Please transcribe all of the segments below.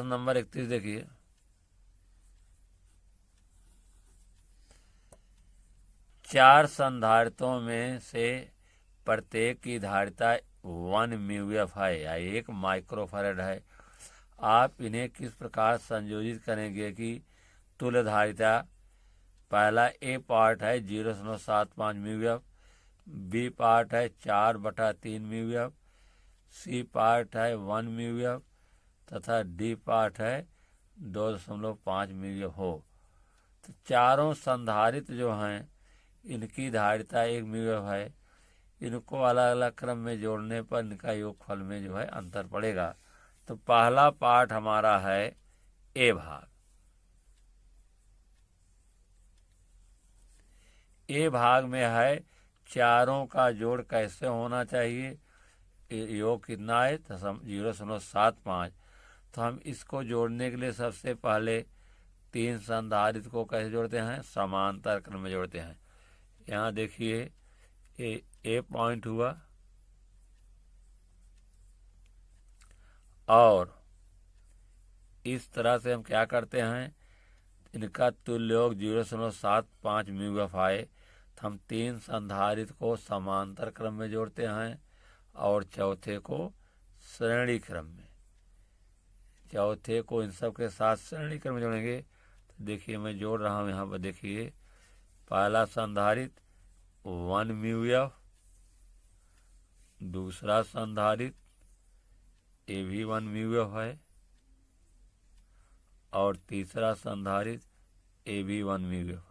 प्रश्न नंबर 31 देखिए। चार संधारित्रों में से प्रत्येक की धारिता 1 म्यूएफ है या 1 माइक्रोफैरड है। आप इन्हें किस प्रकार संयोजित करेंगे कि तुल्य धारिता? पहला ए पार्ट है 0.75 म्यूएफ, बी पार्ट है 4/3 म्यूएफ, सी पार्ट है 1 म्यूएफ तथा डी पार्ट है 2.5 म्यूएफ हो। तो चारों संधारित्र जो हैं इनकी धारिता 1 म्यूएफ है। इनको अलग अलग क्रम में जोड़ने पर इनका योगफल में जो है अंतर पड़ेगा। तो पहला पार्ट हमारा है ए भाग। ए भाग में है चारों का जोड़ कैसे होना चाहिए, योग कितना है 0.75। तो हम इसको जोड़ने के लिए सबसे पहले 3 संधारित्र को कैसे जोड़ते हैं, समांतर क्रम में जोड़ते हैं। यहाँ देखिए ए पॉइंट हुआ और इस तरह से हम क्या करते हैं, इनका तुल्य योग 0.75 म्यूएफ आए तो हम 3 संधारित्र को समांतर क्रम में जोड़ते हैं और चौथे को श्रेणी क्रम में। चौथे को इन सब के साथ श्रेणी क्रम में जोड़ेंगे। तो देखिए मैं जोड़ रहा हूँ यहाँ पर। देखिए पहला संधारित्र 1 म्यूएफ, दूसरा संधारित्र ये भी 1 म्यूएफ है और तीसरा संधारित्र ये भी 1 म्यूएफ है।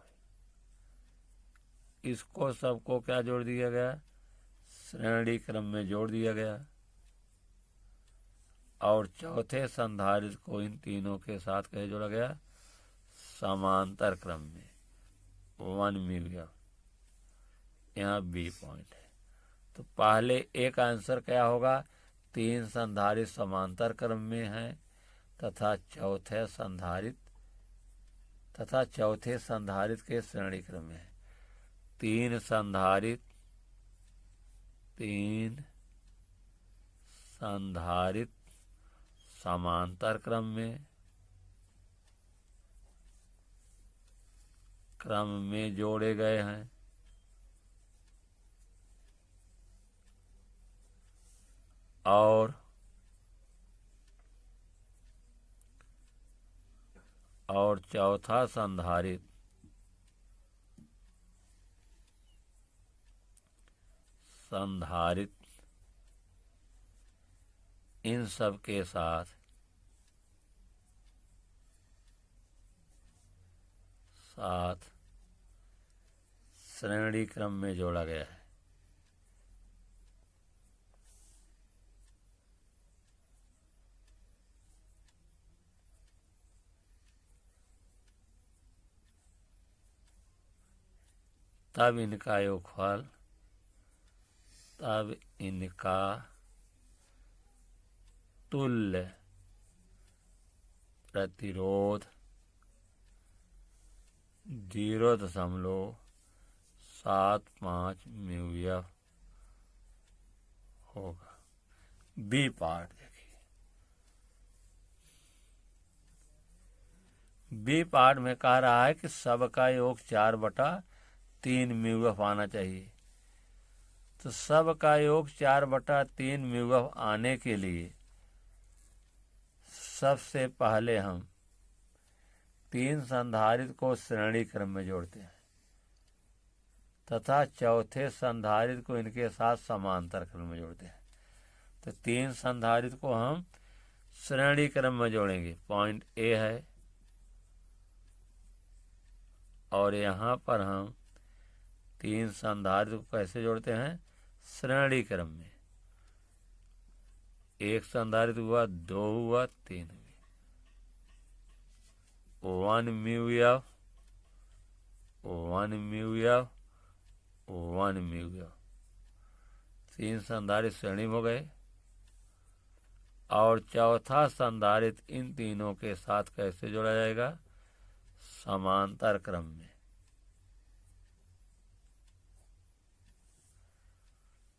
इसको सबको क्या जोड़ दिया गया, श्रेणी क्रम में जोड़ दिया गया और चौथे संधारित्र को इन तीनों के साथ कैसे जोड़ा गया, समांतर क्रम में 1 म्यूएफ। यहाँ बी पॉइंट है। तो पहले एक आंसर क्या होगा, 3 संधारित्र समांतर क्रम में हैं तथा चौथे संधारित्र के श्रेणी क्रम में है। 3 संधारित्र समांतर क्रम में जोड़े गए हैं और चौथा संधारित्र इन सब के साथ श्रेणी क्रम में जोड़ा गया है। तब इनका योगफल, तब इनका तुल्य प्रतिरोध 0.75 म्यूएफ होगा। बी पार्ट देखिए, बी पार्ट में कह रहा है कि सबका योग 4/3 म्यूएफ आना चाहिए। तो सबका योग 4/3 म्यूएफ आने के लिए सबसे पहले हम 3 संधारित्र को श्रेणी क्रम में जोड़ते हैं तथा चौथे संधारित्र को इनके साथ समांतर क्रम में जोड़ते हैं। तो 3 संधारित्र को हम श्रेणी क्रम में जोड़ेंगे, पॉइंट ए है और यहाँ पर हम 3 संधारित्र को कैसे जोड़ते हैं, श्रेणी क्रम में। 1 संधारित्र हुआ, 2 हुआ, 3 हुई। 1 म्यूएफ, 1 म्यूएफ, 1 म्यूएफ, 3 संधारित्र श्रेणी में हो गए और चौथा संधारित्र इन तीनों के साथ कैसे जोड़ा जाएगा, समांतर क्रम में।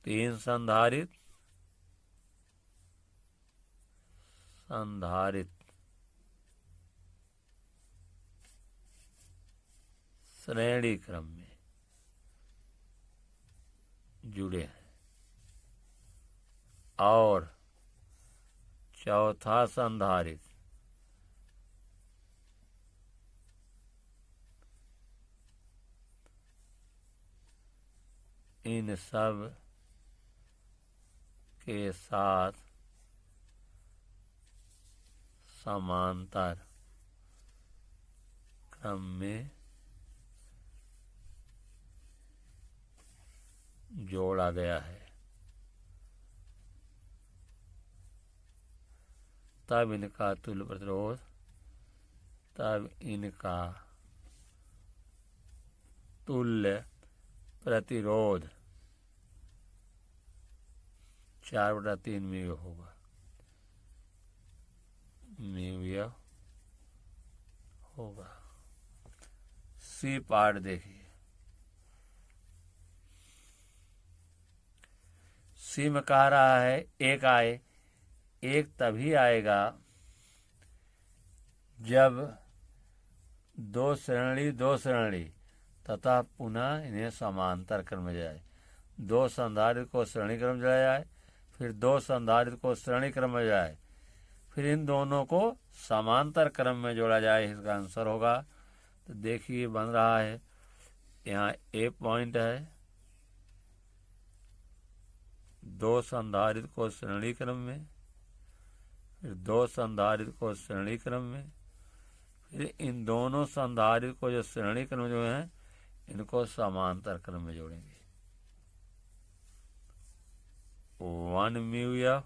3 संधारित्र श्रेणी क्रम में जुड़े हैं। और चौथा संधारित्र इन सब के साथ समांतर क्रम में जोड़ा गया है। तब इनका तुल्य प्रतिरोध, तब इनका तुल्य प्रतिरोध 4/3 म्यू होगा। म्यू होगा। सी पार्ट देखिए। सी में कह रहा है एक आए। एक तभी आएगा जब दो श्रेणी तथा पुनः इन्हें समांतर क्रम में जाए। दो संधारित्र को श्रेणी क्रम में जोड़ा जाए, फिर दो संधारित्र को श्रेणी क्रम में जाए, फिर इन दोनों को समांतर क्रम में जोड़ा जाए। इसका आंसर होगा। तो देखिए बन रहा है, यहाँ ए पॉइंट है, दो संधारित्र को श्रेणी क्रम में, फिर दो संधारित्र को श्रेणी क्रम में, फिर इन दोनों संधारित्र को जो श्रेणी क्रम जो है इनको समांतर क्रम में जोड़ेंगे। 1 mu F,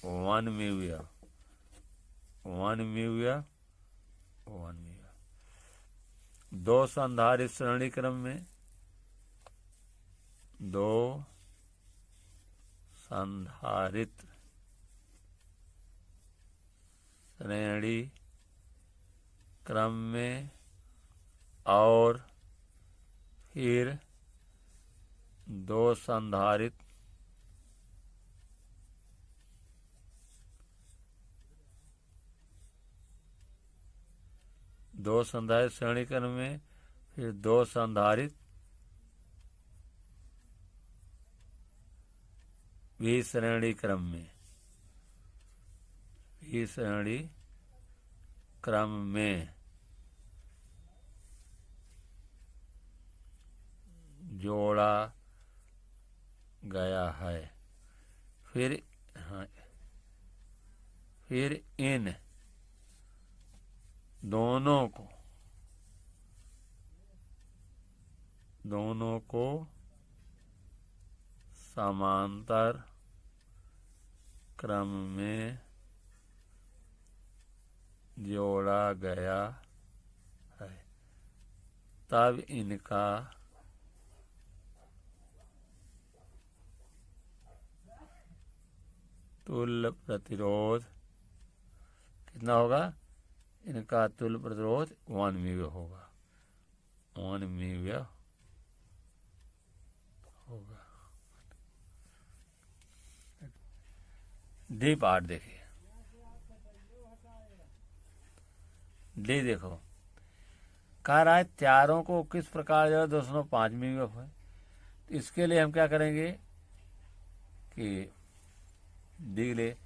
1 mu F, 1 mu F, 1 mu F. दो संधारित्र श्रेणी क्रम में, दो संधारित्र श्रेणी क्रम में, और फिर दो संधारित्र श्रेणी क्रम में, फिर दो संधारित्र भी श्रेणी क्रम में, भी श्रेणी क्रम में जोड़ा गया है। फिर इन दोनों को समांतर क्रम में जोड़ा गया है। तब इनका तुल्य प्रतिरोध कितना होगा? इनका तुल्य प्रतिरोध 1 म्यू होगा, 1 म्यू होगा। डी पार्ट देखिए। डी देखो, कह रहा है चारों को किस प्रकार जो 2.5 म्यू है। तो इसके लिए हम क्या करेंगे कि डी ले,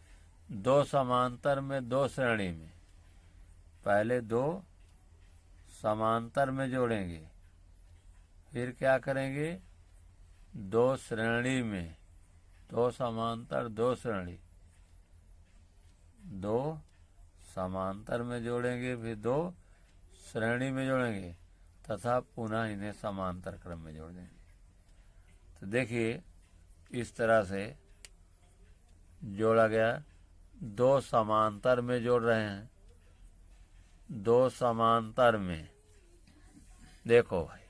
दो समांतर में दो श्रेणी में, पहले दो समांतर में जोड़ेंगे, फिर क्या करेंगे दो श्रेणी में, दो समांतर दो श्रेणी, दो समांतर में जोड़ेंगे, फिर दो श्रेणी में जोड़ेंगे तथा पुनः इन्हें समांतर क्रम में जोड़ देंगे। तो देखिए इस तरह से जोड़ा गया। दो समांतर में जोड़ रहे हैं, दो समांतर में देखो भाई,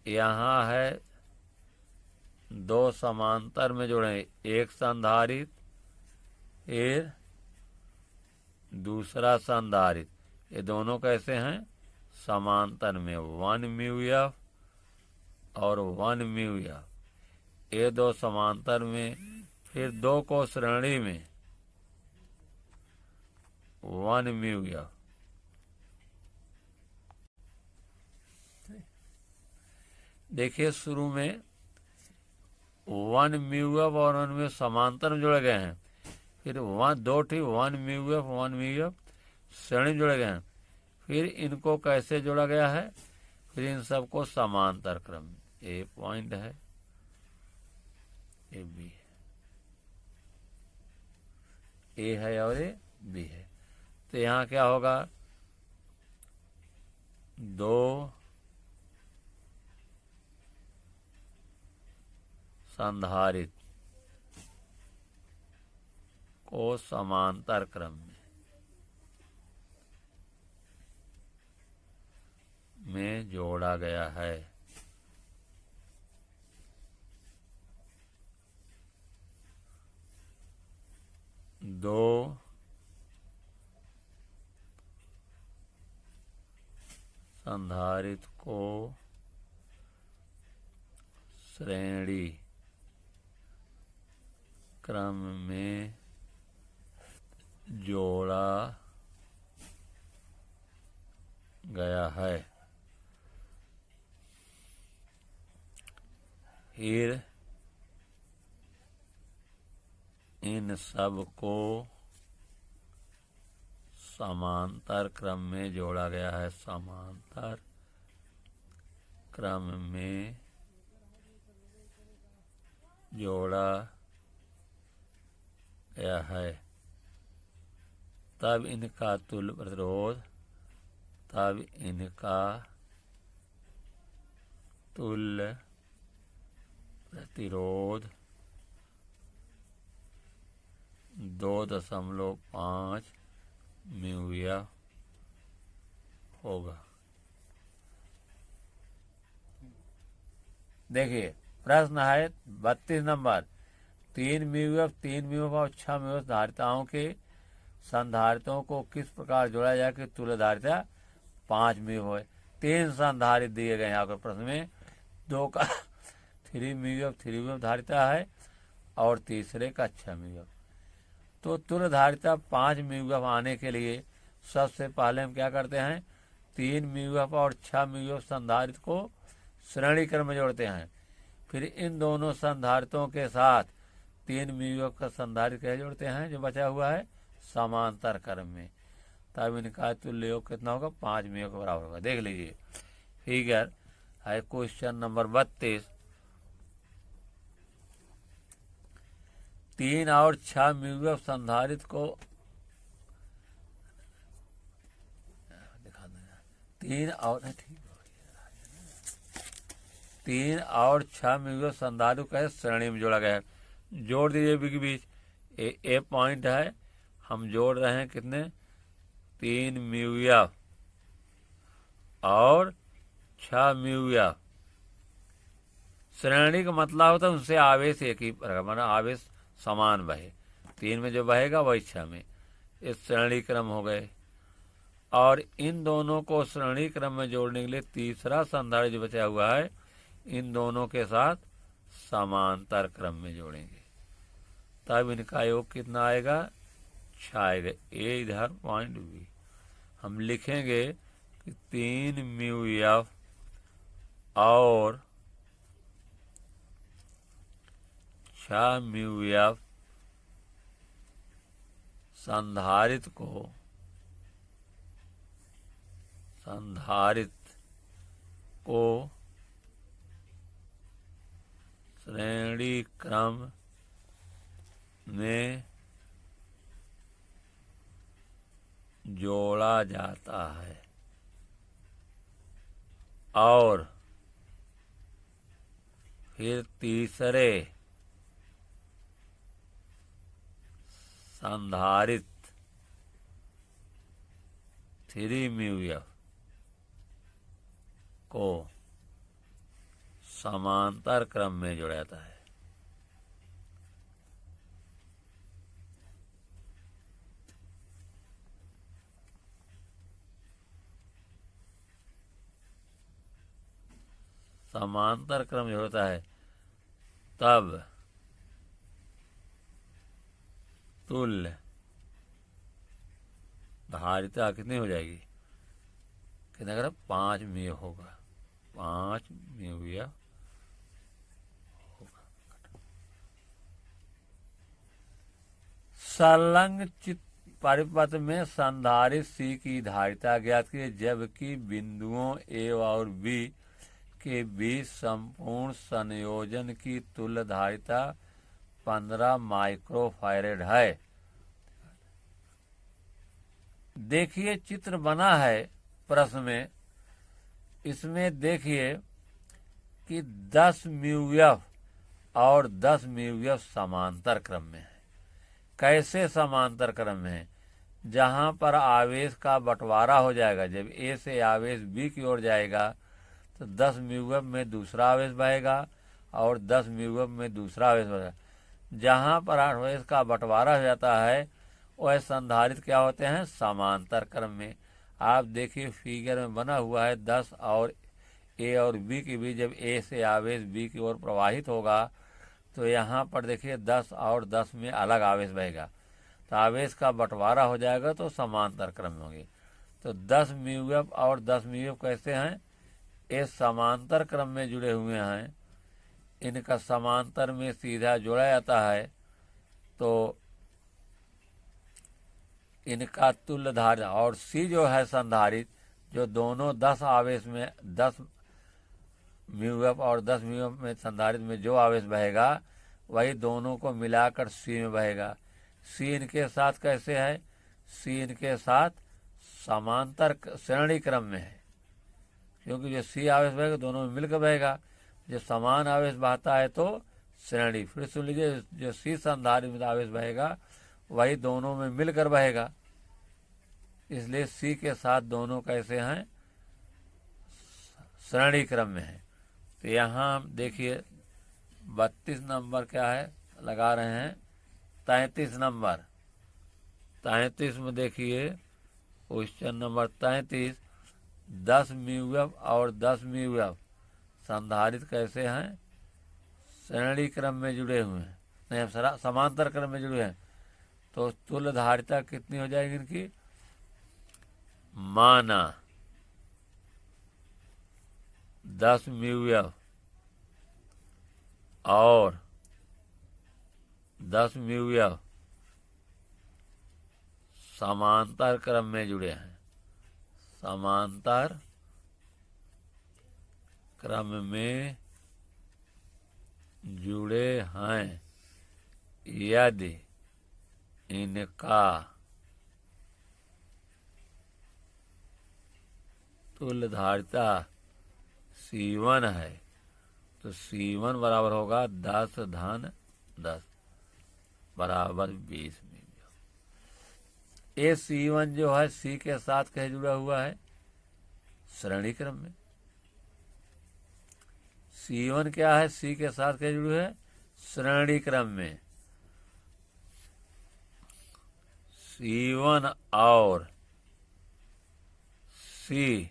यहाँ है दो समांतर में जोड़ेंगे, एक संधारित्र फिर दूसरा संधारित्र, ये दोनों कैसे हैं समांतर में, 1 म्यू एफ और 1 म्यू एफ। ये दो समांतर में, फिर दो को श्रेणी में 1 म्यू एफ, देखिए शुरू में 1 म्यू एफ और 1 म्यू एफ समांतर में जुड़े गए हैं, फिर 1 म्यू एफ श्रेणी में जुड़े गए हैं, फिर इनको कैसे जोड़ा गया है, फिर इन सबको समांतर क्रम, ए पॉइंट है, ए बी, ए है और ए बी है। तो यहाँ क्या होगा, 2 संधारित को समांतर क्रम में जोड़ा गया है। दो संधारित को श्रेणी क्रम में जोड़ा गया है। फिर इन सब को समांतर क्रम में जोड़ा गया है, समांतर क्रम में जोड़ा गया है। तब इनका तुल्य प्रतिरोध, तब इनका तुल्य प्रतिरोध 2.5 म्यू एफ होगा। देखिए प्रश्न है 32 नंबर, 3 म्यू एफ और 6 म्यू एफ धारिताओं के संधारितों को किस प्रकार जोड़ा जाए कि तुल्य धारिता 5 म्यू हो। 3 संधारित दिए गए यहाँ पर प्रश्न में, 2 का 3 म्यू एफ धारिता है और तीसरे का 6 म्यू एफ। तो तुल्य धारिता 5 म्यू एफ आने के लिए सबसे पहले हम क्या करते हैं, 3 म्यू एफ और 6 म्यू एफ संधारित को श्रेणी क्रम में जोड़ते हैं। फिर इन दोनों संधारितों के साथ 3 म्यू एफ का संधारित कैसे जोड़ते हैं, जो बचा हुआ है समांतर क्रम में। तब इनका तुल्य योग कितना होगा, 5 म्यू एफ के बराबर होगा। देख लीजिए फिगर है क्वेश्चन नंबर 32, 3 और 6 म्यू एफ संधारित को 3 और 6 म्यू एफ संधारित को श्रेणी में जोड़ा गया है। जोड़ दीजिए बीच बीच, ए पॉइंट है, हम जोड़ रहे हैं कितने, 3 म्यू एफ और 6 म्यू एफ। श्रेणी का मतलब होता है उनसे आवेश एक ही माना आवेश समान बहे, 3 में जो बहेगा वही 6 में, इस श्रेणी क्रम हो गए। और इन दोनों को श्रेणी क्रम में जोड़ने के लिए तीसरा संधारित जो बचा हुआ है, इन दोनों के साथ समांतर क्रम में जोड़ेंगे, तब इनका योग कितना आएगा, 6 आएगा। ए इधर पॉइंट बी, हम लिखेंगे कि 3 म्यू एफ और 6 म्यू एफ संधारित को श्रेणी क्रम में जोड़ा जाता है और फिर तीसरे संधारित 3 म्यू एफ को समांतर क्रम में जोड़ा जाता है। समांतर क्रम जो होता है तब तुल्य धारिता कितनी हो जाएगी, कितना 5 म्यू होगा, 5 म्यू एफ। संलग्न परिपथ में संधारित्र सी की धारिता ज्ञात की, जबकि बिंदुओं ए और बी के बीच संपूर्ण संयोजन की तुल्य धारिता 15 माइक्रोफैरेड है। देखिए चित्र बना है प्रश्न में, इसमें देखिए कि 10 म्यू एफ और 10 म्यू एफ समांतर क्रम में है। कैसे समांतर क्रम में है? जहां पर आवेश का बंटवारा हो जाएगा, जब ए से आवेश बी की ओर जाएगा तो 10 म्यू एफ में दूसरा आवेश बहेगा और 10 म्यू एफ में दूसरा आवेश बहेगा। जहां पर आवेश का बंटवारा हो जाता है वह संधारित्र क्या होते हैं? समांतर क्रम में। आप देखिए फिगर में बना हुआ है 10 और ए और बी के बीच जब ए से आवेश बी की ओर प्रवाहित होगा तो यहाँ पर देखिए 10 और 10 में अलग आवेश बहेगा, तो आवेश का बंटवारा हो जाएगा तो समांतर क्रम में होंगे। तो 10 म्यू एफ और 10 म्यू एफ कैसे हैं? ये समांतर क्रम में जुड़े हुए हैं, इनका समांतर में सीधा जोड़ा जाता है तो इनका तुल्य धारिता। और सी जो है संधारित्र, जो दोनों 10 आवेश में 10 म्यू एफ और 10 म्यू एफ में संधारित्र में जो आवेश बहेगा वही दोनों को मिलाकर सी में बहेगा। सी इनके साथ कैसे है? सी इनके साथ समांतर श्रेणी क्रम में है, क्योंकि जो सी आवेश बहेगा दोनों में मिलकर बहेगा। जो समान आवेश बहता है तो श्रेणी। फिर सुन लीजिए, जो सी संधारित्र में आवेश बहेगा वही दोनों में मिलकर बहेगा, इसलिए सी के साथ दोनों कैसे हैं? श्रेणी क्रम में है। तो यहाँ देखिए 32 नंबर क्या है लगा रहे हैं, 33 नंबर। 33 में देखिए क्वेश्चन नंबर 33, 10 म्यू एफ और 10 म्यू एफ संधारित्र कैसे हैं? श्रेणी क्रम में जुड़े हुए हैं, नहीं समांतर क्रम में जुड़े हैं। तो तुल्य धारिता कितनी हो जाएगी इनकी? माना 10 म्यू एफ और 10 म्यू एफ समांतर क्रम में जुड़े हैं, समांतर क्रम में जुड़े हैं यदि इनका तुल्य धारिता C1 है तो C1 बराबर होगा 10 धन 10 बराबर 20 म्यू। ये C1 जो है C के साथ कहीं जुड़ा हुआ है? श्रेणी क्रम में। C1 क्या है? C के साथ कहीं जुड़े है? श्रेणी क्रम में। C1 और C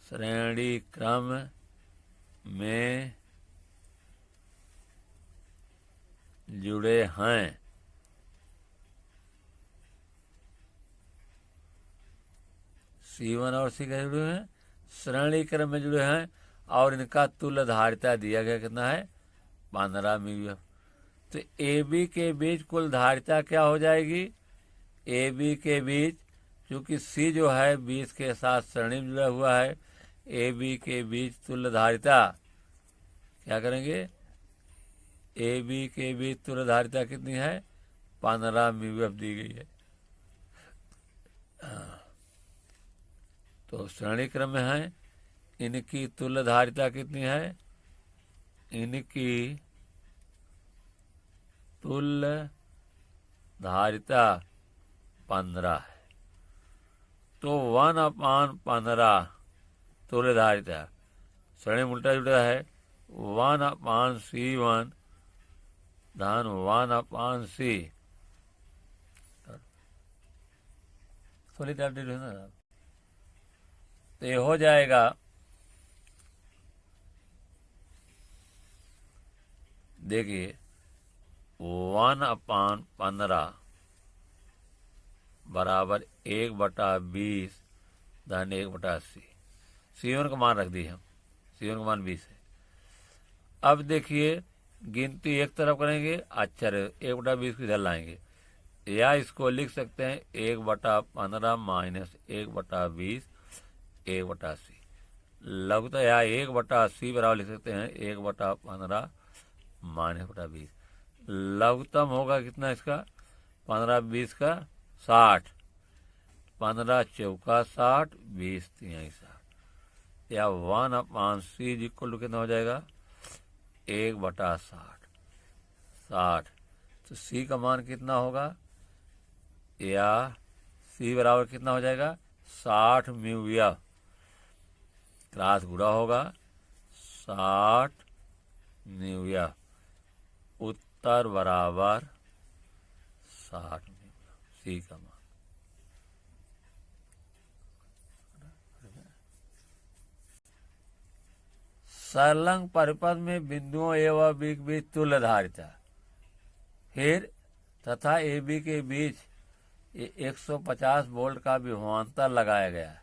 श्रेणी क्रम में जुड़े हैं। C1 और C कैसे जुड़े हैं? श्रेणी क्रम में जुड़े हैं और इनका तुल्य धारिता दिया गया कितना है? 15 म्यू एफ। तो AB के बीच कुल धारिता क्या हो जाएगी? AB के बीच, क्योंकि C जो है 20 के साथ श्रेणी में जुड़ा हुआ है, AB के बीच तुल्य धारिता क्या करेंगे? AB के बीच तुल्य धारिता कितनी है? 15 म्यू एफ दी गई है। तो श्रेणी क्रम में है, इनकी तुल्य धारिता कितनी है? इनकी तुल्य धारिता 15 है। तो 1/15 तुल्य धारिता, श्रेणी में उल्टा जुड़ा है, 1/C1 धन 1/C। थोड़ी टाइप है ना, तो ये हो जाएगा देखिए 1/15 बराबर 1/20 धन 1/80। C1 का मान रख दिए हम, C1 का मान 20 है। अब देखिए गिनती एक तरफ करेंगे, अच्छा 1/20 को इधर लाएंगे, या इसको लिख सकते हैं 1/15 माइनस 1/20 1/80। लघुता या 1/80 बराबर लिख सकते हैं 1/15 माइनस 1/20। लघुत्तम होगा कितना इसका, 15-20 का 60, 15 चौका 60, 20 तिहाई 60, या 1/c इक्वल टू कितना हो जाएगा 1/60, 60। तो c का मान कितना होगा, या c बराबर कितना हो जाएगा 60 म्यू एफ, क्रॉस गुणा होगा 60 म्यू एफ, उत्तर बराबर 60 म्यू एफ, c का मान। संलग्न परिपथ में बिंदुओं ए व बी के बीच तुल्य धारिता, फिर तथा ए बी के बीच 150 वोल्ट का विभवांतर लगाया गया,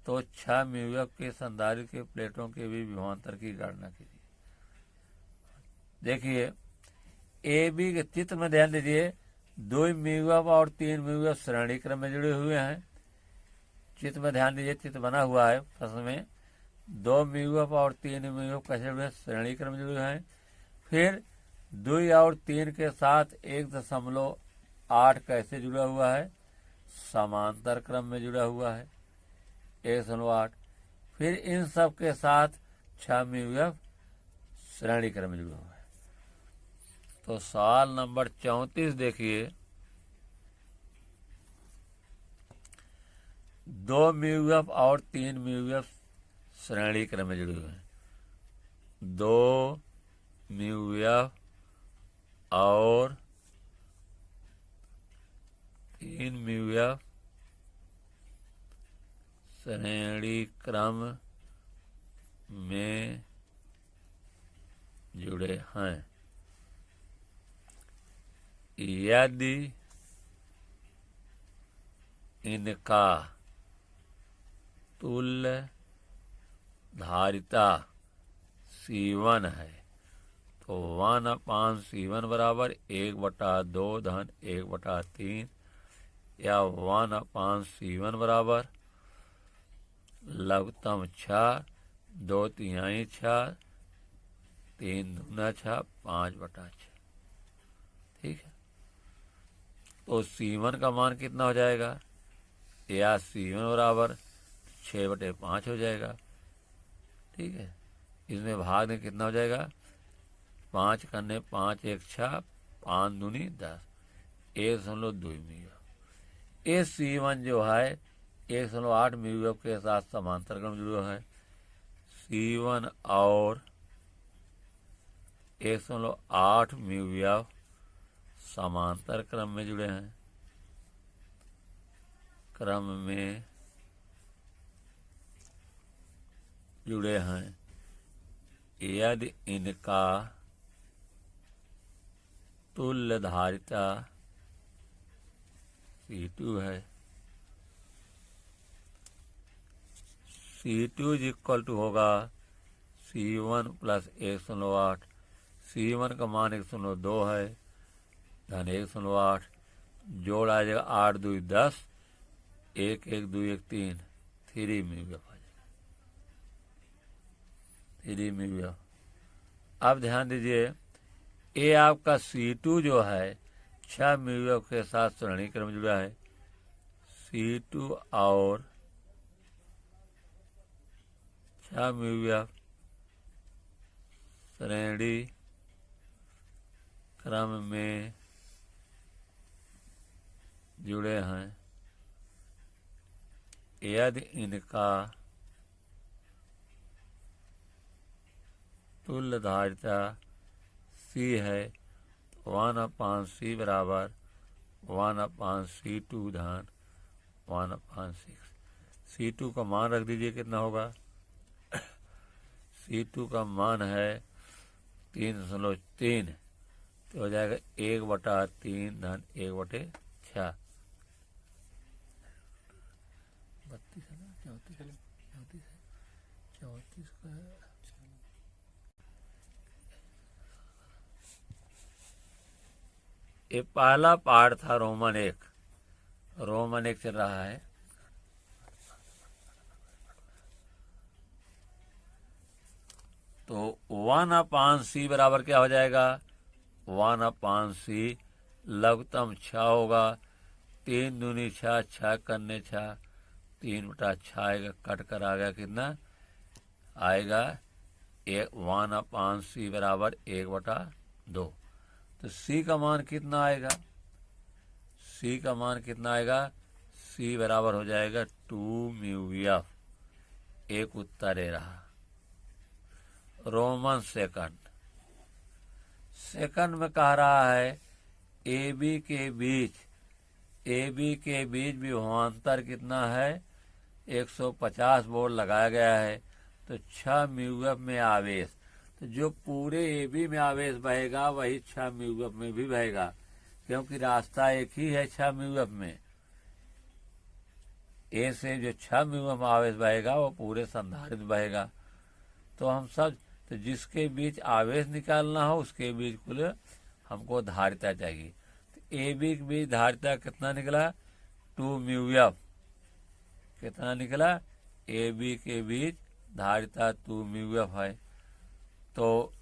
तो 6 म्यू एफ के संधारित्र के प्लेटों के भी विभवांतर की गणना कीजिए। देखिए ए बी के चित्र में ध्यान दीजिए, 2 म्यू एफ और 3 म्यू एफ श्रेणी क्रम में जुड़े हुए हैं। चित्र में ध्यान दीजिए, चित्र बना हुआ है प्रश्न में, 2 म्यू एफ और 3 म्यू एफ कैसे जुड़े, श्रेणी क्रम में जुड़े हैं। फिर 2 और 3 के साथ 1.8 कैसे जुड़ा हुआ है, समांतर क्रम में जुड़ा हुआ है 1.8। फिर इन सब के साथ 6 म्यू एफ श्रेणी क्रम में जुड़ा हुआ है। तो सवाल नंबर 34 देखिए, 2 म्यू एफ और 3 म्यू एफ श्रेणी क्रम में जुड़े हुए हैं। 2 म्यू एफ और 3 म्यू एफ श्रेणी क्रम में जुड़े हैं। यदि इनका तुल्य धारिता C1 है, तो 1/C1 बराबर 1/2 धन 1/3, या 1/C1 बराबर लघुत्तम 6, 2 तिहाई 6, 3 दूना 6, 5/6। ठीक है, तो C1 का मान कितना हो जाएगा, या C1 बराबर 6/5 हो जाएगा। ठीक है, इसमें भाग में कितना हो जाएगा, 5 करने 5 1 6, 5 दूनी 10, 1.2 म्यू एफ। ये C1 जो है 1.8 म्यू एफ के साथ समांतर क्रम जुड़ा है। C1 और 1.8 म्यू एफ समांतर क्रम में जुड़े हैं, क्रम में जुड़े हैं। यदि इनका तुल्य धारिता C2 है, C2 इक्वल टू होगा C1 प्लस 1.8। C1 का मान 1.2 है, धन 1.8, जोड़ आ जाएगा 8 2 10, 1 1 2 1 3, 3 म्यू एफ आ जाएगा, 3 म्यू एफ। अब ध्यान दीजिए, ये आपका C2 जो है 6 म्यू एफ के साथ श्रेणी क्रम जुड़ा है। C2 और 6 म्यू एफ श्रेणी क्रम में जुड़े हैं। यदि इनका तुल्य धारिता C है, 1/C बराबर 1/C2 धन 1/6। C2 का मान रख दीजिए, कितना होगा, C2 का मान है 3.3, तो हो जाएगा 1/3 धन 1/6। 34 है ना, 34 है, 34 का ये पहला पार्ट था रोमन 1 चल रहा है। तो 1/c बराबर क्या हो जाएगा, 1/c लघुत्तम 6 होगा, 3 दूनी 6, 6 करने 6, 3/6 आएगा, कट कर आ गया कितना आएगा 1/c बराबर 1/2। तो c का मान कितना आएगा, c का मान कितना आएगा, c बराबर हो जाएगा 2μf। एक उत्तर ये रहा। रोमन सेकंड में कह रहा है ए बी के बीच विभवांतर कितना है, 150 वोल्ट लगाया गया है। तो 6 म्यूएफ में आवेश, तो जो पूरे ए बी में आवेश बहेगा वही 6 म्यूएफ में भी बहेगा, क्योंकि रास्ता एक ही है 6 म्यूएफ में। ए से जो 6 म्यूएफ में आवेश बहेगा वो पूरे संधारित्र में बहेगा। तो हम सब तो जिसके बीच आवेश निकालना हो उसके बीच कुल हमको धारिता चाहिए। तो ए बी के बीच धारिता कितना निकला, 2μf। कितना निकला, ए बी के बीच धारिता 2μf है। तो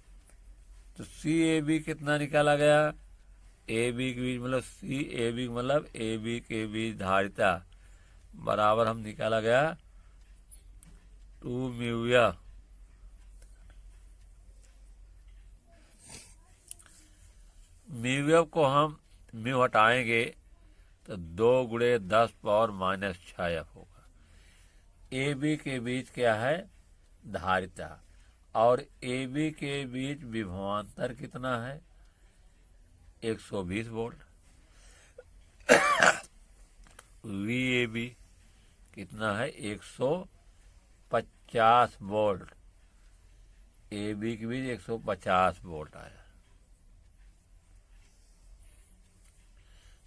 सी ए बी कितना निकाला गया, ए बी के बीच मतलब सी ए बी मतलब ए बी के बीच धारिता बराबर हम निकाला गया 2μf। म्यूएफ को हम म्यू हटाएंगे तो 2 × 10⁻⁶ होगा। ए बी के बीच क्या है, धारिता, और ए बी के बीच विभवांतर कितना है, 120 वोल्ट। वी ए बी कितना है, 150 वोल्ट। ए बी के बीच 150 वोल्ट आया।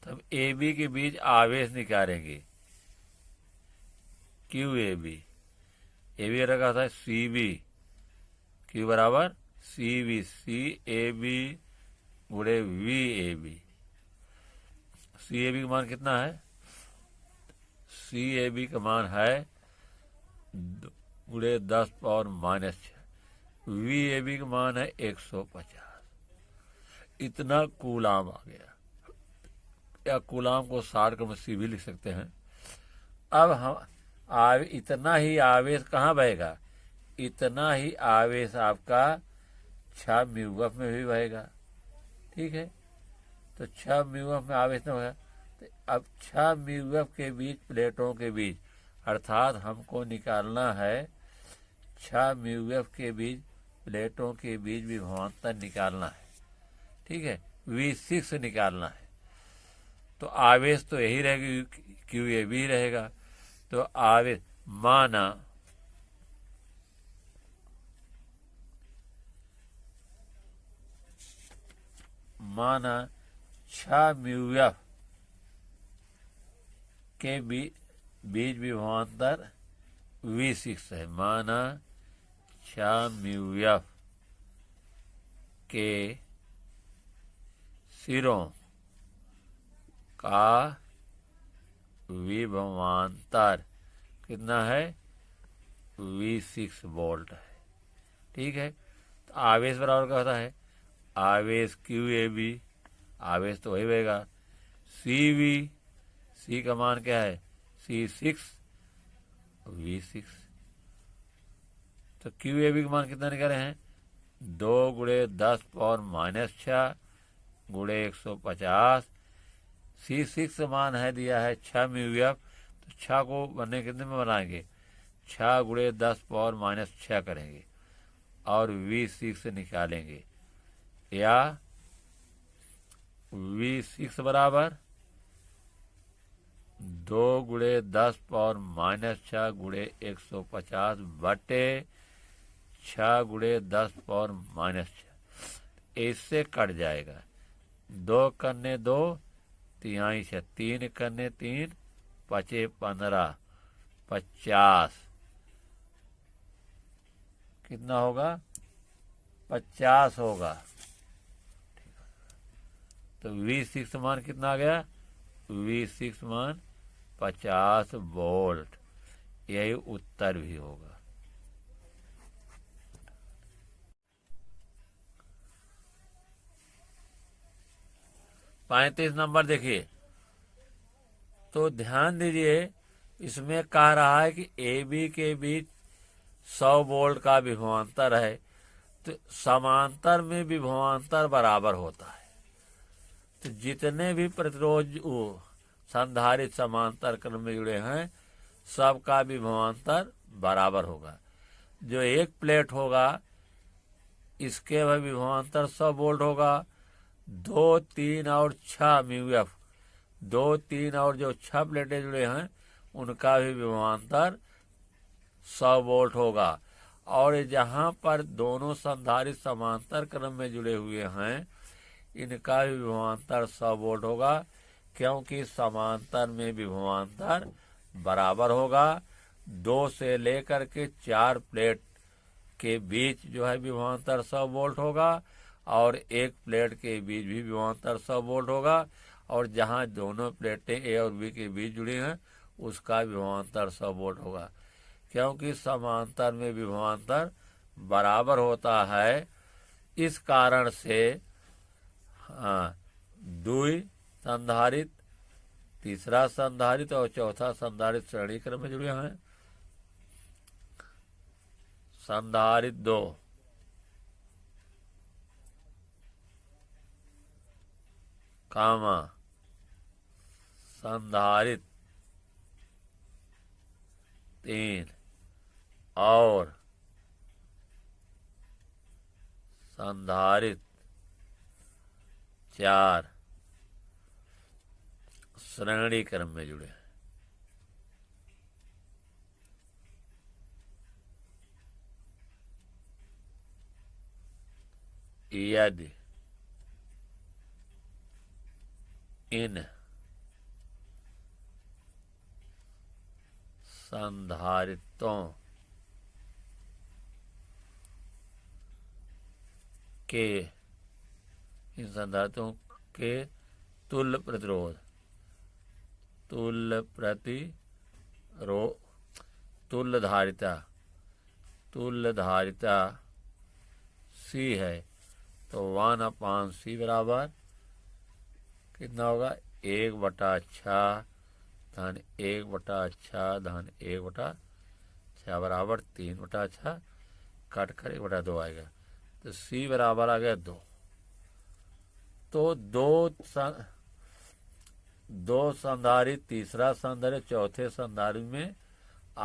तब ए बी के बीच आवेश निकालेंगे, क्यू ए बी रखा था सी बी, क्यू बराबर C B, C A B गुणे V A B. C A B का मान कितना है, सी ए बी का मान है 2 × 10⁻⁶। वी ए बी का मान है 150। इतना कूलाम आ गया, या कूलाम को 60 भी लिख सकते हैं। अब हम इतना ही आवेश कहाँ बहेगा, इतना ही आवेश आपका 6 म्यूएफ में भी बहेगा। ठीक है, तो 6 म्यूएफ में आवेश न होगा। तो अब 6 म्यूएफ के बीच प्लेटों के बीच, अर्थात हमको निकालना है 6 म्यूएफ के बीच प्लेटों के बीच विभवांतर निकालना है। ठीक है, V6 निकालना है। तो आवेश तो यही रहेगा, क्यू ए बी रहेगा। तो आवेश माना 6 म्यूएफ के बीच विभवांतर V6 है। माना 6 म्यूएफ के सिरों का विभवांतर कितना है, V6 वोल्ट है। ठीक है, तो आवेश बराबर क्या होता है, आवेश क्यू ए बी, आवेश तो वही रहेगा, सी वी, सी का मान क्या है, C6 V6। तो क्यू ए बी का मान कितना निकाले हैं, 2 × 10⁻⁶ गुणे 150। C6 मान है दिया है 6 म्यूएफ। तो 6 को बनने कितने में बनाएंगे, 6 × 10⁻⁶ करेंगे और V6 निकालेंगे, या V6 बराबर 2 × 10⁻⁶ गुणे 150 बटे 6 × 10⁻⁶। इससे कट जाएगा, 2 करने 2 3 6, 3 करने 3 5 15, 50 कितना होगा 50 होगा। तो V6 मान कितना आ गया V6 मान 50 वोल्ट। यही उत्तर भी होगा। 35 नंबर देखिए, तो ध्यान दीजिए इसमें कह रहा है कि ए बी के बीच 100 वोल्ट का विभवांतर है, तो समांतर में विभवांतर बराबर होता है। तो जितने भी प्रतिरोध संधारित्र समांतर क्रम में जुड़े हैं सबका विभवांतर बराबर होगा। जो एक प्लेट होगा इसके वह विभवांतर 100 वोल्ट होगा। 2, 3 और 6 म्यू एफ, 2, 3 और जो 6 प्लेटें जुड़े हैं उनका भी विभवांतर 100 वोल्ट होगा। और जहाँ पर दोनों संधारित्र समांतर क्रम में जुड़े हुए हैं इनका भी विभवांतर 100 वोल्ट होगा, क्योंकि समांतर में विभवांतर बराबर होगा। 2 से लेकर के 4 प्लेट के बीच जो है विभवांतर 100 वोल्ट होगा और एक प्लेट के बीच भी विभवांतर 100 वोल्ट होगा। और जहां दोनों प्लेटें ए और बी के बीच जुड़ी हैं उसका विभवांतर 100 वोल्ट होगा, क्योंकि समांतर में विभवांतर बराबर होता है। इस कारण से द्वि संधारित्र, तीसरा संधारित्र और चौथा संधारित्र श्रेणी क्रम में जुड़े हैं। संधारित्र 2, कामा संधारित्र 3 और संधारित्र 4 श्रेणी क्रम में जुड़े हैं। यदि इन संधारित्रों के तुल्य प्रतिरोध, तुल्य धारिता C है, तो 1/C बराबर कितना होगा 1/6 धन 1/6 धन 1/6 बराबर 3/6, कट कर 1/2 आएगा। तो C बराबर आ गया 2। तो दो संधारित्र, तीसरा संधारित्र, चौथे संधारित्र में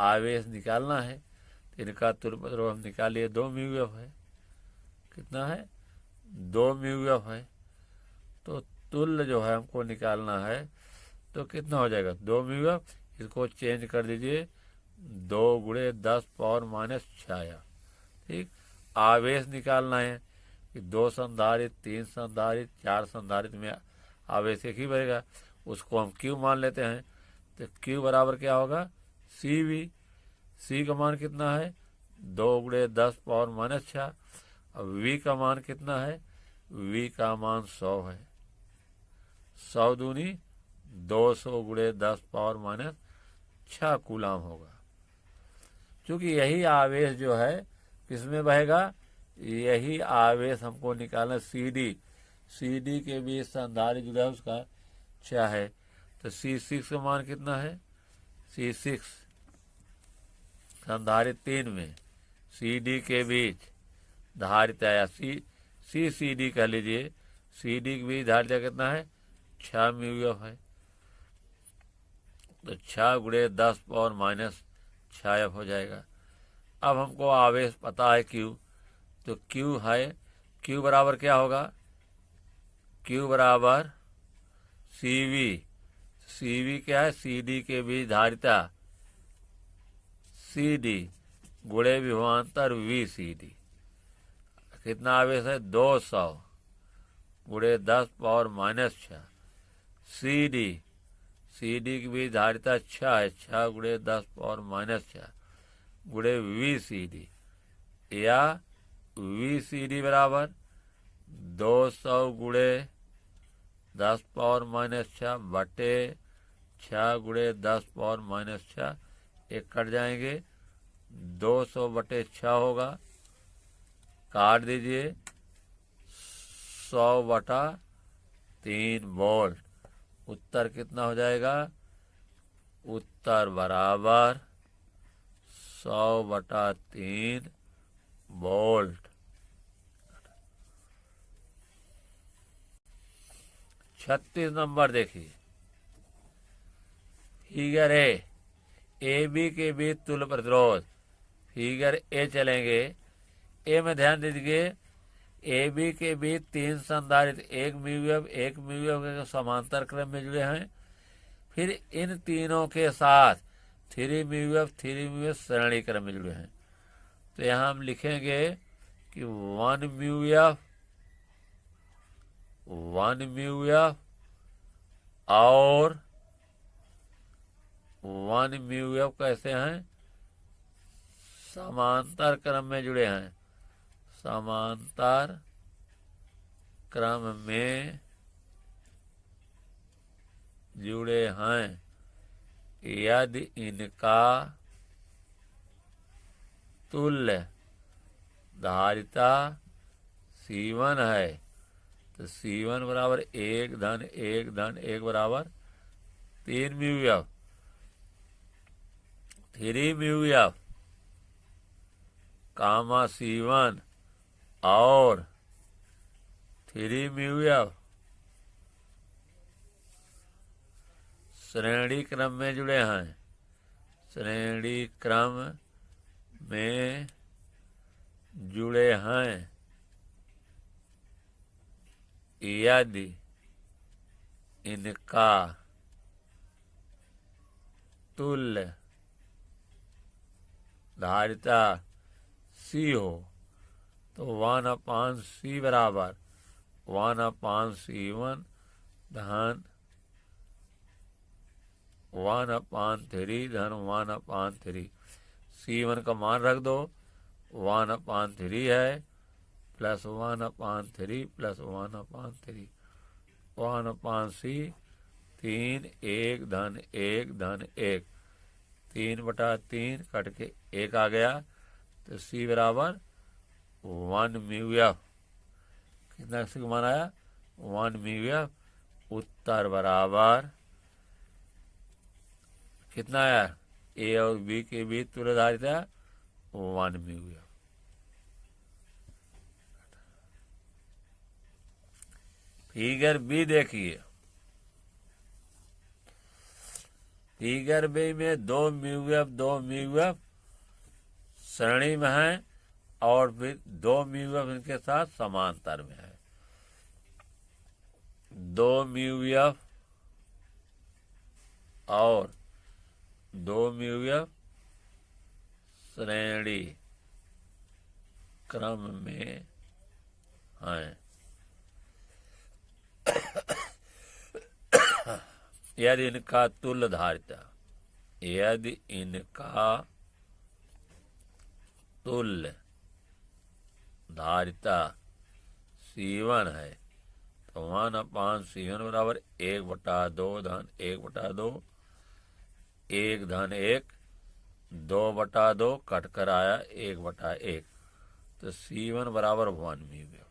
आवेश निकालना है। तो इनका तुल्य प्रतिरोध हम निकालिए 2 म्यू एफ है। कितना है 2 म्यू एफ है। तो तुल्य जो है हमको निकालना है तो कितना हो जाएगा 2 म्यू एफ। इसको चेंज कर दीजिए 2 × 10⁻⁶। ठीक, आवेश निकालना है कि 2 संधारित्र, 3 संधारित्र, 4 संधारित्र में आवेश एक ही बनेगा, उसको हम Q मान लेते हैं। तो Q बराबर क्या होगा CV। C का मान कितना है 2 × 10⁻⁶। अब V का मान कितना है, V का मान 100 है। 100 दूनी 200 × 10⁻⁶ कूलाम होगा। क्योंकि यही आवेश जो है किसमें बहेगा, यही आवेश हमको निकालना। CD के बीच संधारित्र जुड़ा है उसका 6 है। तो C6 का मान कितना है, C6 संधारित्र 3 में CD के बीच धारिता या CD कह लीजिए, CD के बीच धारिता कितना है 6 म्यू एफ है। तो 6 × 10⁻⁶ हो जाएगा। अब हमको आवेश पता है Q, तो Q है, Q बराबर क्या होगा, Q बराबर CV क्या है CD के बीच धारिता CD गुणे विभवांतर VCD। कितना आवेश है 200 × 10⁻⁶। सी डी की भी धारिता 6 है, 6 गुणे 10 पावर माइनस 6 गुणे वी सी डी, या वी सी डी बराबर 200 गुणे 10 पावर माइनस 6 बटे 6 गुणे 10 पावर माइनस 6, एक कट जाएंगे, 200 बटे 6 होगा, काट दीजिए, 100 बटा 3 वोल्ट। उत्तर कितना हो जाएगा? उत्तर बराबर 100 बटा 3 वोल्ट। 36 नंबर देखिए, फिगर ए बी के बीच तुल्य प्रतिरोध। फिगर ए चलेंगे, ए में ध्यान दीजिए, ए बी के बीच 3 संधारित्र, एक म्यूएफ के समांतर क्रम में जुड़े हैं। फिर इन तीनों के साथ 3 म्यूएफ श्रेणी क्रम में जुड़े हैं। तो यहाँ हम लिखेंगे कि 1 म्यूएफ और 1 म्यूएफ कैसे हैं? समांतर क्रम में जुड़े हैं, समांतर क्रम में जुड़े हैं। यदि इनका तुल्य धारिता C1 है तो C1 बराबर 1 धन 1 बराबर 3 म्यूएफ, 3 म्यूएफ कामा C1 और 3 म्यूएफ श्रेणी क्रम में जुड़े हैं, श्रेणी क्रम में जुड़े हैं। यदि इनका तुल्य धारिता C हो तो 1/C बराबर 1/C1 धन 1/3 धन 1/3। C1 का मान रख दो, 1/3 है, प्लस 1/3 प्लस 1/3, 1/C 3 1 धन 1 धन 1, 3/3 कट के 1 आ गया, तो C बराबर 1 म्यूएफ। कितना सी मान आया? 1 म्यूएफ। उत्तर बराबर कितना आया? ए और बी के बीच तुल्य धारिता 1 म्यूएफ। फिगर बी देखिए, फिगर बी में 2 म्यूएफ श्रेणी में है और फिर 2 म्यूएफ इनके साथ समांतर में है। 2 म्यूएफ और 2 म्यूएफ श्रेणी क्रम में हैं। यदि इनका तुल्य धारिता, यदि इनका तुल्य धारिता C1 है तो 1/C1 बराबर 1/2 धन 1/2, 1 धन 1, 2/2 कट कर आया 1/1, तो C1 बराबर 1 म्यूएफ।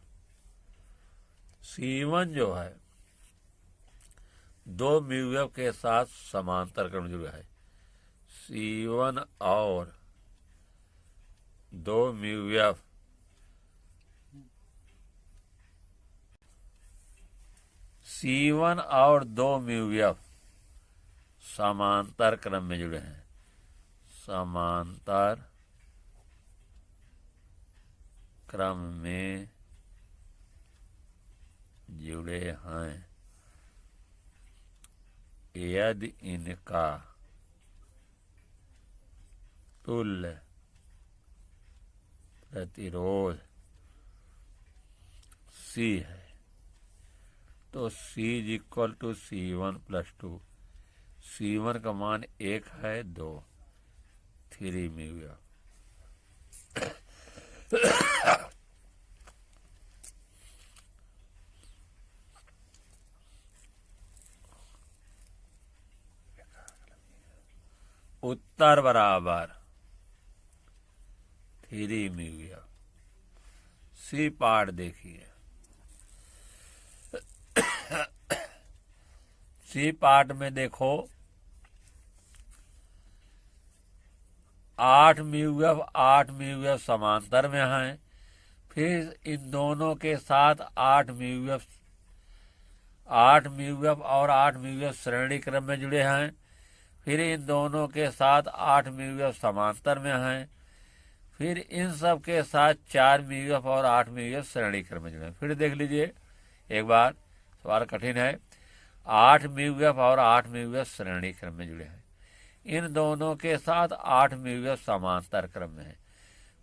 C1 जो है 2 म्यूएफ के साथ समांतर क्रम जुड़ा है। C1 और 2 म्यूएफ C1 और 2 म्यूएफ समांतर क्रम में जुड़े हैं, समांतर क्रम में जुड़े हैं। यदि इनका तुल्य प्रतिरोध C है तो C = C1 + 2, C1 का मान 1 है 2 3 म्यू एफ। उत्तर बराबर 3 म्यू एफ। सी पार्ट देखिए, सी पार्ट में देखो 8 म्यू एफ समांतर में हैं, फिर इन दोनों के साथ 8 म्यू एफ और 8 म्यू एफ श्रेणी क्रम में जुड़े हैं, फिर इन दोनों के साथ 8 म्यू एफ समांतर में हैं, फिर इन सब के साथ 4 म्यू एफ और 8 म्यू एफ श्रेणी क्रम में जुड़े हैं। फिर देख लीजिए एक बार, सवाल कठिन है। 8 म्यू एफ और 8 म्यू एफ श्रेणी क्रम में जुड़े हैं, इन दोनों के साथ 8 म्यू एफ समांतर क्रम में है,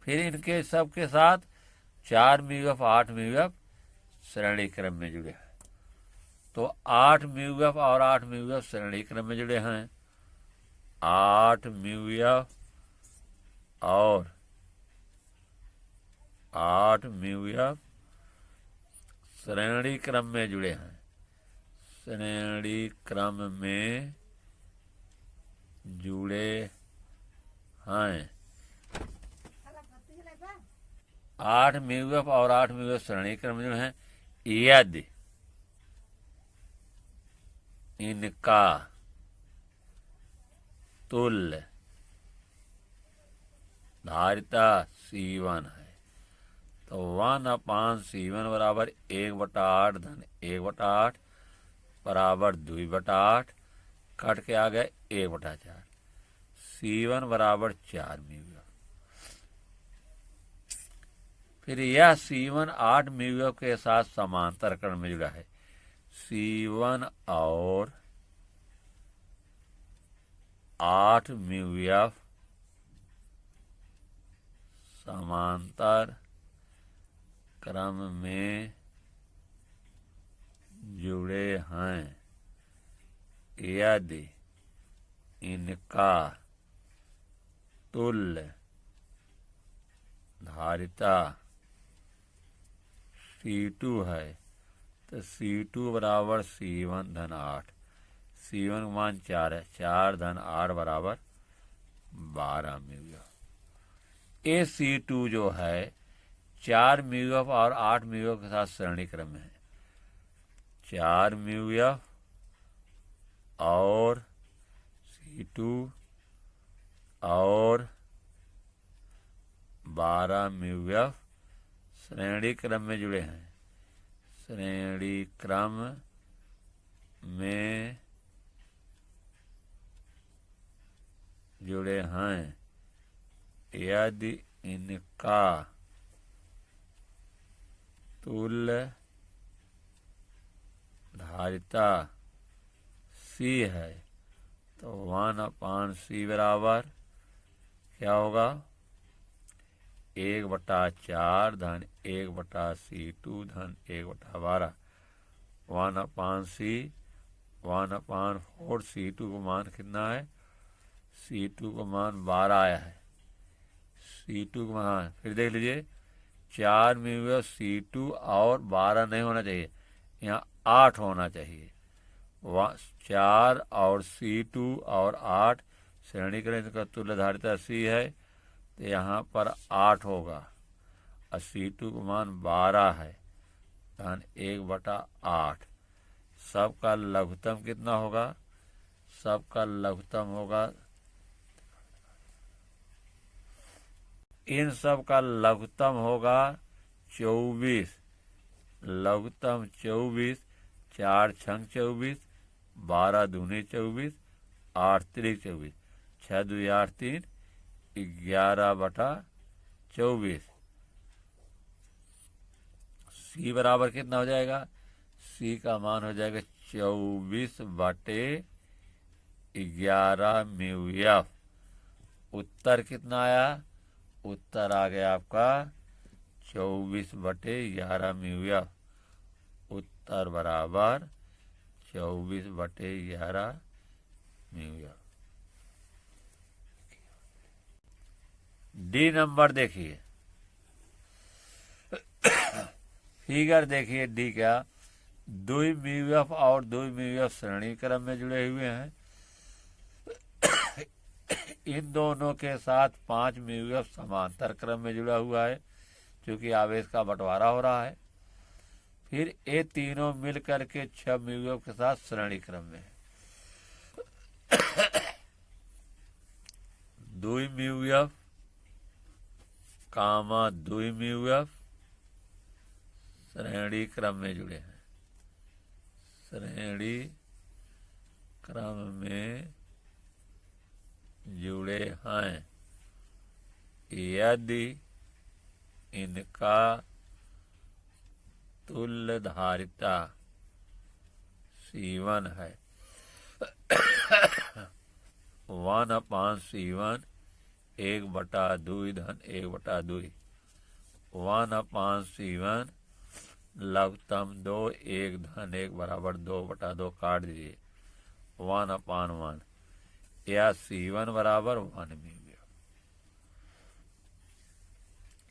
फिर इनके सब के साथ 4 म्यू एफ 8 म्यू एफ श्रेणी क्रम में जुड़े हैं। तो 8 म्यू एफ और 8 म्यू एफ श्रेणी क्रम में जुड़े हैं, 8 म्यू एफ और 8 म्यू एफ श्रेणी क्रम में जुड़े हैं, श्रेणी क्रम में जुड़े हैं। 8 म्यू एफ और 8 म्यू एफ श्रेणी क्रम में जुड़े हैं यदि इनका तुल्य धारिता C1 है, तो 1/C1 बराबर 1/8 धन 1/8 बराबर 2/8, कट के आ गए 1/4। C1 बराबर 4 म्यू एफ। फिर यह C1 8 म्यू एफ के साथ समांतर क्रम में जुड़ा है, C1 और 8 म्यू एफ समांतर क्रम में जुड़े हैं यदि इनका तुल्य धारिता C2 है, तो C2 बराबर C1 धन 8। C1 का मान 4 है, 4 धन 8 बराबर 12 म्यू एफ। ए C2 जो है 4 म्यू एफ और 8 म्यू एफ के साथ श्रेणी क्रम में है, 4 म्यू एफ और C2 और 12 म्यू एफ श्रेणी क्रम में जुड़े हैं, श्रेणी क्रम में जुड़े हैं यदि इनका तुल्य धारिता C है, तो 1/C बराबर क्या होगा 1/4 धन 1/C2 धन 1/12। 1/C 1/4 C2 का मान कितना है, C2 का मान 12 आया है, C2 का मान फिर देख लीजिए 4 म्यू एफ C2 और 12 नहीं होना चाहिए, यहाँ 8 होना चाहिए। 4 और C2 और 8 श्रेणी क्रम का तुल्य धारिता C है, तो यहाँ पर 8 होगा और C2 का मान 12 है, धन 1/8। सबका लघुत्तम कितना होगा, सबका लघुत्तम होगा, इन सब का लघुत्तम होगा 24, लघुत्तम 24, 4 छंग 24, 12 दूनी 24, 8 त्रिक 24, 6 2 8 3, 11/24। C बराबर कितना हो जाएगा, C का मान हो जाएगा 24/11 म्यू एफ। उत्तर कितना आया, उत्तर आ गया आपका 24/11 म्यू एफ। उत्तर बराबर 24/11 म्यू एफ। डी नंबर देखिए, फिगर देखिए डी क्या, दुई म्यू एफ और दुई म्यू एफ श्रेणी क्रम में जुड़े हुए हैं। इन दोनों के साथ 5 म्यू एफ समांतर क्रम में जुड़ा हुआ है, क्योंकि आवेश का बंटवारा हो रहा है। फिर ये तीनों मिल करके 6 म्यू एफ के साथ श्रेणी क्रम में है। दुई म्यू एफ कामा दुई म्यू एफ श्रेणी क्रम में जुड़े हैं, श्रेणी क्रम में जुड़े हैं यदि इनका तुल्यधारिता C1 है। 1/C1 1/2 धन 1/2, 1/C1 लघुत्तम 2 1 धन 1 बराबर 2/2 काट दीजिए 1/1 या C1 बराबर 1 म्यू एफ।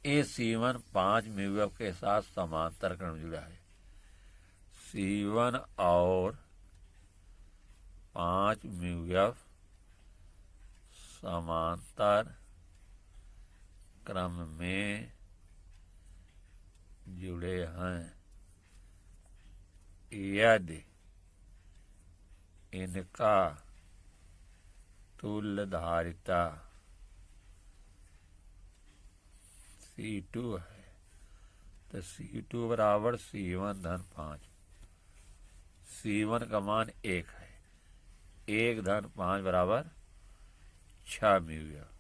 ये C1 5 म्यू एफ के साथ समांतर क्रम जुड़ा है। C1 और 5 म्यू एफ समांतर क्रम में जुड़े हैं यदि इनका तुल्यधारिता C2 है, तो C2 बराबर C1 धन 5। C1 का मान 1 है, 1 धन 5 बराबर 6 mu F.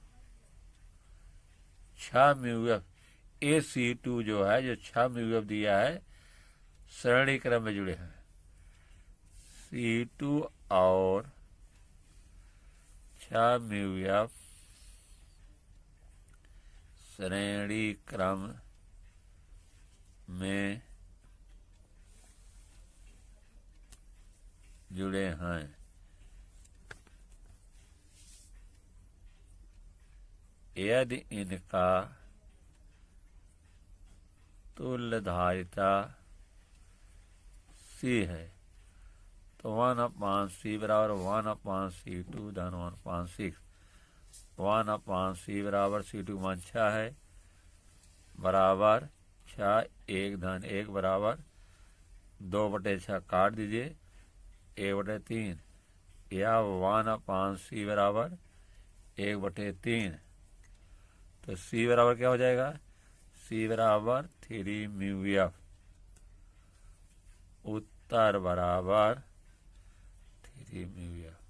6 mu F A C2 जो है, जो 6 म्यू एफ दिया है, श्रेणी क्रम में जुड़े हैं। C2 और 6 म्यू एफ श्रेणी क्रम में जुड़े हैं यदि इनका तुल्यधारिता C है, तो 1/C बराबर 1/C2 धन 1/6। 1/C बराबर C2 मान 6 है, बराबर 6 1 धन 1 बराबर 2/6 काट दीजिए 1/3, या 1/C बराबर 1/3। तो C बराबर क्या हो जाएगा, C बराबर 3 म्यू एफ। उत्तर बराबर 3 म्यू एफ।